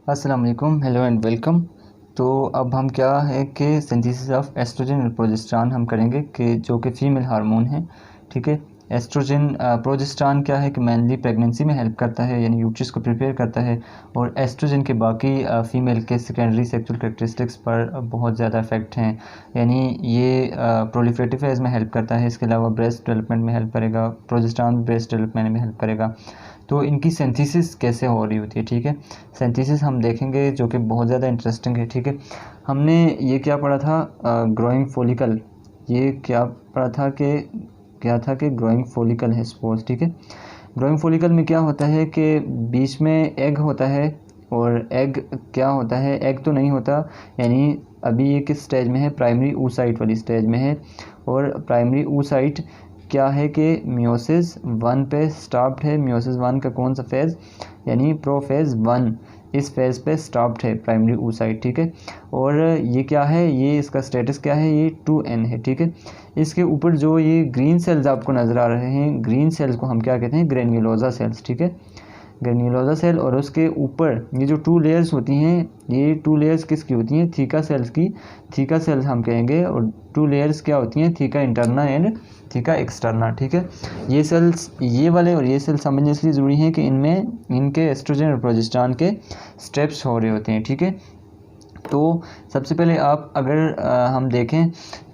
अस्सलाम वालेकुम, hello and welcome. तो अब हम क्या है कि सिंथेसिस ऑफ एस्ट्रोजन और प्रोजेस्टेरॉन हम करेंगे कि जो कि फ़ीमेल हार्मोन है। ठीक है, एस्ट्रोजन प्रोजेस्टेरॉन क्या है कि मेनली प्रेगनेंसी में हेल्प करता है, यानी यूट्रस को प्रिपेयर करता है, और एस्ट्रोजन के बाकी फ़ीमेल के सेकेंडरी सेक्सुअल कैरेक्टरिस्टिक्स पर बहुत ज़्यादा इफेक्ट हैं, यानी ये प्रोलिफरेटिव फेज़ में हेल्प करता है। इसके अलावा ब्रेस्ट डेवलपमेंट में हेल्प करेगा, प्रोजेस्टेरॉन ब्रेस्ट डेवलपमेंट में हेल्प करेगा। तो इनकी सिंथेसिस कैसे हो रही होती है, ठीक है, सिंथेसिस हम देखेंगे जो कि बहुत ज़्यादा इंटरेस्टिंग है। ठीक है, हमने ये क्या पढ़ा था, ग्रोइंग फॉलिकल, ये क्या पढ़ा था कि ग्रोइंग फॉलिकल है सपोज। ठीक है, ग्रोइंग फॉलिकल में क्या होता है कि बीच में एग होता है, और एग क्या होता है, एग तो नहीं होता, यानी अभी ये किस स्टेज में है, प्राइमरी oocyte वाली स्टेज में है। और प्राइमरी oocyte क्या है कि मियोसिस 1 पे स्टॉप्ड है। मियोसिस 1 का कौन सा फेज़, यानी प्रोफेज़ 1, इस फेज़ पे स्टॉप्ड है प्राइमरी oocyte। ठीक है, और ये क्या है, ये इसका स्टेटस क्या है, ये 2n है। ठीक है, इसके ऊपर जो ये ग्रीन सेल्स आपको नज़र आ रहे हैं, ग्रीन सेल्स को हम क्या कहते हैं, ग्रेन्युलोसा सेल्स। ठीक है, ग्रेन्युलोसा सेल, और उसके ऊपर ये जो 2 लेयर्स होती हैं, ये 2 लेयर्स किसकी होती हैं, थीका सेल्स की। थीका सेल्स हम कहेंगे, और 2 लेयर्स क्या होती हैं, theca interna and theca externa. ठीक है, ये सेल्स, ये वाले और ये सेल्स समझने इसलिए ज़रूरी हैं कि इनमें इनके एस्ट्रोजन और प्रोजेस्टेरॉन के स्टेप्स हो रहे होते हैं। ठीक है, तो सबसे पहले आप अगर हम देखें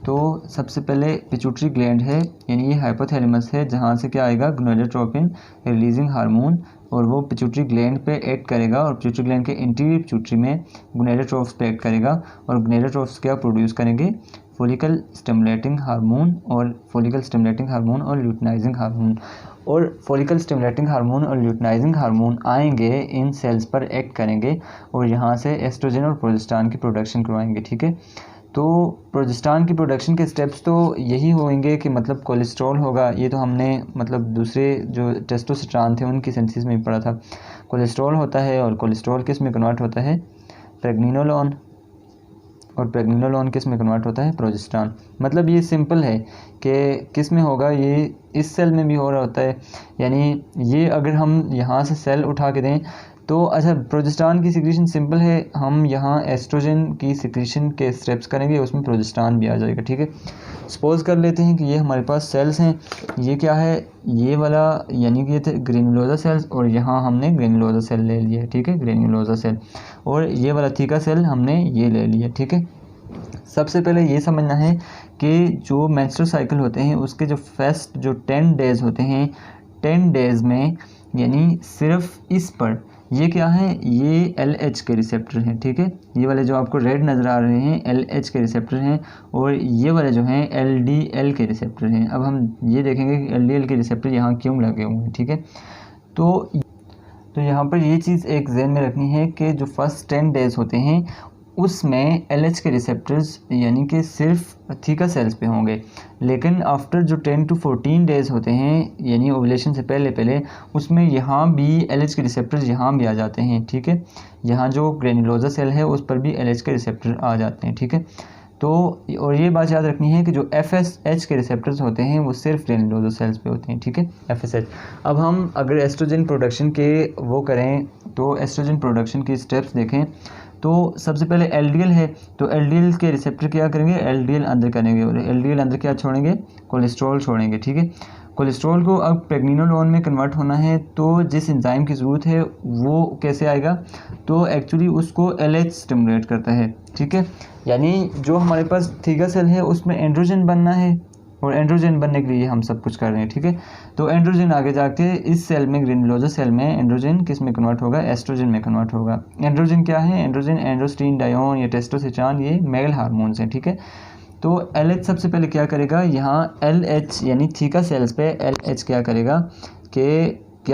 तो सबसे पहले पिट्यूटरी ग्लैंड है, यानी ये हाइपोथैलेमस है, जहाँ से क्या आएगा, गोनाडोट्रोपिन रिलीजिंग हार्मोन, और वो पिट्यूटरी ग्लैंड पे एक्ट करेगा, और पिट्यूटरी ग्लैंड के इंटीरियर पिट्यूटरी में गोनाडोट्रोफ्स पे एक्ट करेगा, और गोनाडोट्रोफ्स क्या प्रोड्यूस करेंगे, फॉलिकल स्टिमुलेटिंग हार्मोन और ल्यूटिनाइजिंग हार्मोन। और फॉलिकल स्टिमुलेटिंग हार्मोन और ल्यूटिनाइजिंग हार्मोन आएंगे, इन सेल्स पर एक्ट करेंगे, और यहाँ से एस्ट्रोजन और प्रोजेस्टेरॉन की प्रोडक्शन करवाएंगे। ठीक है, तो प्रोजेस्टेरॉन की प्रोडक्शन के स्टेप्स तो यही होंगे कि मतलब कोलेस्ट्रॉल होगा, ये तो हमने मतलब दूसरे जो टेस्टोस्टेरोन थे उनकी सिंथेसिस में भी पढ़ा था। कोलेस्ट्रॉल होता है, और कोलेस्ट्रॉल किस में कन्वर्ट होता है, प्रेग्निनोलोन, और प्रेग्निनोलोन किस में कन्वर्ट होता है, प्रोजेस्टेरॉन। मतलब ये सिंपल है कि किस में होगा, ये इस सेल में भी हो रहा होता है, यानी ये अगर हम यहाँ से सेल उठा के दें तो अच्छा, प्रोजेस्टेरॉन की सिक्रीशन सिंपल है, हम यहाँ एस्ट्रोजन की सिक्रीशन के स्टेप्स करेंगे, उसमें प्रोजेस्टेरॉन भी आ जाएगा। ठीक है, सपोज कर लेते हैं कि ये हमारे पास सेल्स हैं, ये क्या है, ये वाला यानी कि ये थे ग्रेन्युलोसा सेल्स, और यहाँ हमने ग्रेन्युलोसा सेल ले लिया है। ठीक है, ग्रेन्युलोसा सेल, और ये वाला थीका सेल हमने ये ले लिया। ठीक है, सबसे पहले ये समझना है कि जो मेंस्ट्रुअल साइकिल होते हैं उसके जो फर्स्ट जो 10 डेज़ होते हैं, 10 डेज़ में यानी सिर्फ इस पर ये क्या है, ये LH के रिसेप्टर हैं। ठीक है, ये वाले जो आपको रेड नज़र आ रहे हैं LH के रिसेप्टर हैं, और ये वाले जो हैं LDL के रिसेप्टर हैं। अब हम ये देखेंगे कि LDL के रिसेप्टर यहाँ क्यों लगे हुए हैं। ठीक है, तो यहाँ पर ये चीज़ एक ज़हन में रखनी है कि जो फर्स्ट 10 डेज़ होते हैं उसमें LH के रिसेप्टर्स यानी कि सिर्फ थीका सेल्स पे होंगे, लेकिन आफ्टर जो 10 to 14 डेज़ होते हैं, यानी ओवुलेशन से पहले उसमें यहाँ भी LH के रिसेप्टर्स यहाँ भी आ जाते हैं। ठीक है, यहाँ जो ग्रेन्युलोसा सेल है उस पर भी LH के रिसेप्टर आ जाते हैं। ठीक है, तो और ये बात याद रखनी है कि जो FSH के रिसेप्टर्स होते हैं वो सिर्फ ग्रेन्युलोसा सेल्स पे होते हैं। ठीक है, FSH। अब हम अगर एस्ट्रोजन प्रोडक्शन के वो करें तो एस्ट्रोजन प्रोडक्शन की स्टेप्स देखें तो सबसे पहले LDL है, तो LDL के रिसेप्टर क्या करेंगे, LDL अंदर करेंगे, और LDL अंदर क्या छोड़ेंगे, कोलेस्ट्रॉल छोड़ेंगे। ठीक है, कोलेस्ट्रॉल को अब प्रेग्निनोलोन में कन्वर्ट होना है, तो जिस एंजाइम की ज़रूरत है वो कैसे आएगा, तो एक्चुअली उसको LH स्टिमुलेट करता है। ठीक है, यानी जो हमारे पास थीका सेल है उसमें एंड्रोजन बनना है, और एंड्रोजन बनने के लिए हम सब कुछ कर रहे हैं। ठीक है, तो एंड्रोजन आगे जाके इस सेल में, ग्रेन्युलोसा सेल में, एंड्रोजन किस में कन्वर्ट होगा, एस्ट्रोजन में कन्वर्ट होगा। एंड्रोजन क्या है, एंड्रोजन एंड्रोस्टीन डायोन या टेस्टोस्टेरोन, ये मेल हार्मोन्स हैं। ठीक है, तो LH सबसे पहले क्या करेगा, यहाँ LH यानी थीका सेल्स पे LH क्या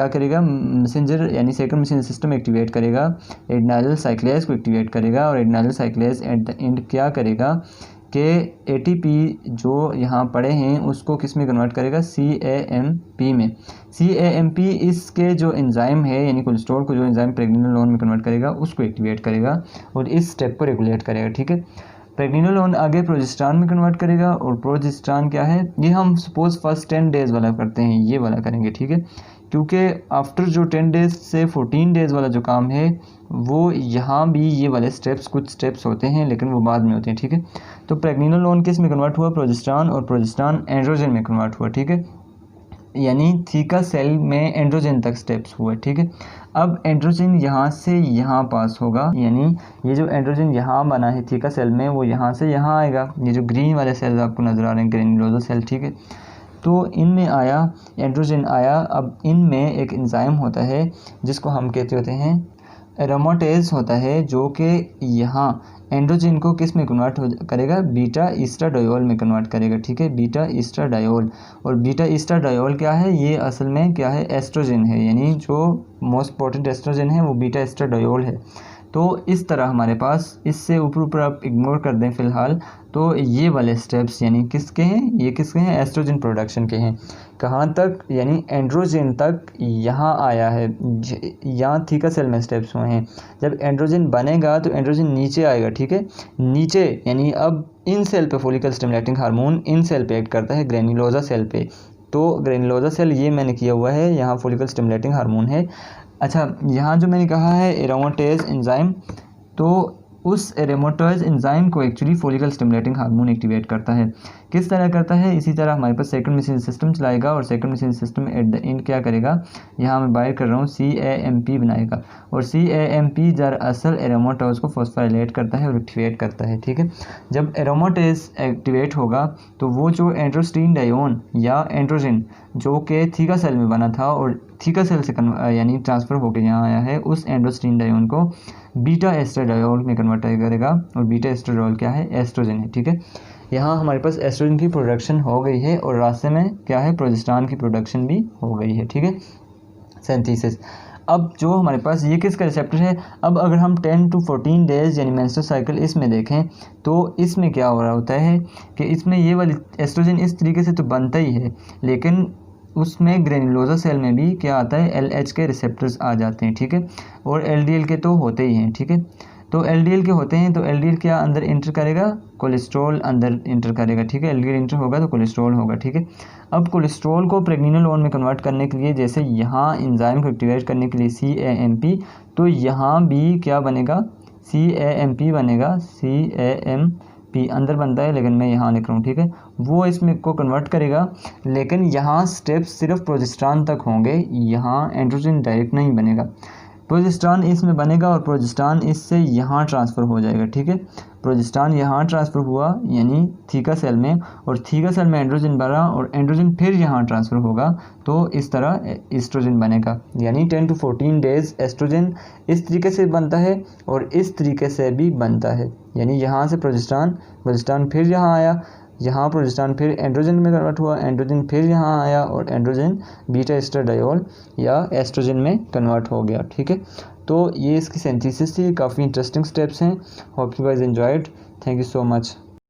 करेगा, मैसेंजर यानी सेकंड मैसेंजर सिस्टम एक्टिवेट करेगा, एडेनाइल साइक्लेज को एक्टिवेट करेगा, और एडेनाइल साइक्लेज एट द एंड क्या करेगा कि ATP जो यहाँ पड़े हैं उसको किस में कन्वर्ट करेगा, CAMP में। CAMP इसके जो एंजाइम है, यानी कोलेस्ट्रॉल को जो एंजाइम प्रेग्निनोलोन में कन्वर्ट करेगा उसको एक्टिवेट करेगा, और इस स्टेप को रेगुलेट करेगा। ठीक है, प्रेग्निनोलोन आगे प्रोजेस्टेरॉन में कन्वर्ट करेगा, और प्रोजेस्टेरॉन क्या है, ये हम सपोज फर्स्ट 10 डेज़ वाला करते हैं, ये वाला करेंगे। ठीक है, क्योंकि आफ्टर जो 10 डेज़ से 14 डेज़ वाला जो काम है वो यहाँ भी ये वाले स्टेप्स कुछ स्टेप्स होते हैं, लेकिन वो बाद में होते हैं, ठीक है। तो प्रेग्निनोलोन किस में कन्वर्ट हुआ, प्रोजेस्टेरॉन, और प्रोजेस्टेरॉन एंड्रोजन में कन्वर्ट हुआ, ठीक है। यानी थीका सेल में एंड्रोजन तक स्टेप्स हुए, ठीक है। अब एंड्रोजन यहाँ से यहाँ पास होगा, यानी ये जो एंड्रोजन यहाँ बना है थीका सेल में वो यहाँ से यहाँ आएगा। ये जो ग्रीन वाले सेल्स आपको नज़र आ रहे हैं ग्रेन्युलोजल सेल, ठीक है। तो इनमें आया एंड्रोजन आया। अब इनमें एक एंजाइम होता है जिसको हम कहते होते हैं एरोमाटेज होता है, जो कि यहाँ एंड्रोजन को किस में कन्वर्ट करेगा, बीटा ईस्ट्राडायोल में कन्वर्ट करेगा, ठीक है, बीटा ईस्ट्राडायोल। और बीटा ईस्ट्राडायोल क्या है, ये असल में क्या है, एस्ट्रोजन है, यानी जो मोस्ट इंपॉर्टेंट एस्ट्रोजन है वो बीटा ईस्ट्राडायोल है। तो इस तरह हमारे पास, इससे ऊपर ऊपर आप इग्नोर कर दें फ़िलहाल, तो ये वाले स्टेप्स यानी किसके हैं, ये किसके हैं, एस्ट्रोजन प्रोडक्शन के हैं। कहाँ तक, यानी एंड्रोजन तक यहाँ आया है, यहाँ थीका सेल में स्टेप्स हुए हैं। जब एंड्रोजन बनेगा तो एंड्रोजन नीचे आएगा, ठीक है, नीचे, यानी अब इन सेल पे फॉलिकल स्टिमुलेटिंग हार्मोन इन सेल पे एक्ट करता है, ग्रेन्युलोजा सेल पे। तो ग्रेन्युलोजा सेल ये मैंने किया हुआ है, यहाँ फॉलिकल स्टिमुलेटिंग हार्मोन है। अच्छा, यहाँ जो मैंने कहा है एरोमाटेज एंजाइम, तो उस एरोमाटेज एंजाइम को actually follicle stimulating hormone activate करता है। किस तरह करता है, इसी तरह हमारे पास सेकंड मैसेंजर सिस्टम चलाएगा, और second messenger system at the end क्या करेगा, यहाँ मैं बाय कर रहा हूँ, CAMP बनाएगा। और CAMP दरअसल एरोमाटेज को फॉस्फोराइलेट करता है और एक्टिवेट करता है, ठीक है। जब एरोमाटेज एक्टिवेट होगा तो वो जो एंड्रोस्टेरोन या एंड्रोजन जो कि थीका सेल में बना था और थीका सेल से यानी ट्रांसफ़र होकर यहाँ आया है, उस एंड्रोस्टेरोन को बीटा एस्ट्राडायोल में कन्वर्ट करेगा। और बीटा एस्ट्राडायोल क्या है, एस्ट्रोजन है, ठीक है। यहाँ हमारे पास एस्ट्रोजन की प्रोडक्शन हो गई है, और रास्ते में क्या है, प्रोजेस्टेरॉन की प्रोडक्शन भी हो गई है, ठीक है, सिंथेसिस। अब जो हमारे पास ये किसका रिसेप्टर है, अब अगर हम 10 to 14 डेज़ यानी मेंस्ट्रुअल साइकिल इसमें देखें, तो इसमें क्या हो रहा होता है कि इसमें ये वाली एस्ट्रोजन इस तरीके से तो बनता ही है, लेकिन उसमें ग्रेन्युलोजा सेल में भी क्या आता है, LH के रिसेप्टर्स आ जाते हैं, ठीक है, और LDL के तो होते ही हैं, ठीक है। तो LDL के होते हैं, तो LDL क्या अंदर इंटर करेगा, कोलेस्ट्रॉल अंदर इंटर करेगा, ठीक है, LDL इंटर होगा तो कोलेस्ट्रॉल होगा, ठीक है। अब कोलेस्ट्रॉल को प्रेग्निनोलोन में कन्वर्ट करने के लिए, जैसे यहाँ एंजाइम को एक्टिवेट करने के लिए CAMP, तो यहाँ भी क्या बनेगा, CAMP बनेगा, CAMP अंदर बनता है, लेकिन मैं यहाँ लिख रहा हूँ, ठीक है। वो इसमें को कन्वर्ट करेगा, लेकिन यहाँ स्टेप्स सिर्फ प्रोजेस्टेरॉन तक होंगे, यहाँ एंड्रोजन डायरेक्ट नहीं बनेगा। प्रोजेस्टेरॉन इसमें बनेगा और प्रोजेस्टेरॉन इससे यहाँ ट्रांसफ़र हो जाएगा, ठीक है। प्रोजेस्टेरॉन यहाँ ट्रांसफ़र हुआ यानी थीका सेल में, और थीका सेल में एंड्रोजन बना, और एंड्रोजन फिर यहाँ ट्रांसफ़र होगा, तो इस तरह एस्ट्रोजन बनेगा। यानी 10 to 14 डेज़ एस्ट्रोजन इस तरीके से बनता है और इस तरीके से भी बनता है, यानी यहाँ से प्रोजेस्टेरॉन फिर यहाँ आया, यहाँ प्रोजेस्टेरॉन फिर एंड्रोजन में कन्वर्ट हुआ, एंड्रोजन फिर यहाँ आया, और एंड्रोजन बीटा एस्ट्राडायोल या एस्ट्रोजन में कन्वर्ट हो गया, ठीक है। तो ये इसकी सिंथेसिस थी, काफ़ी इंटरेस्टिंग स्टेप्स हैं। Hope you guys enjoyed, thank you so much.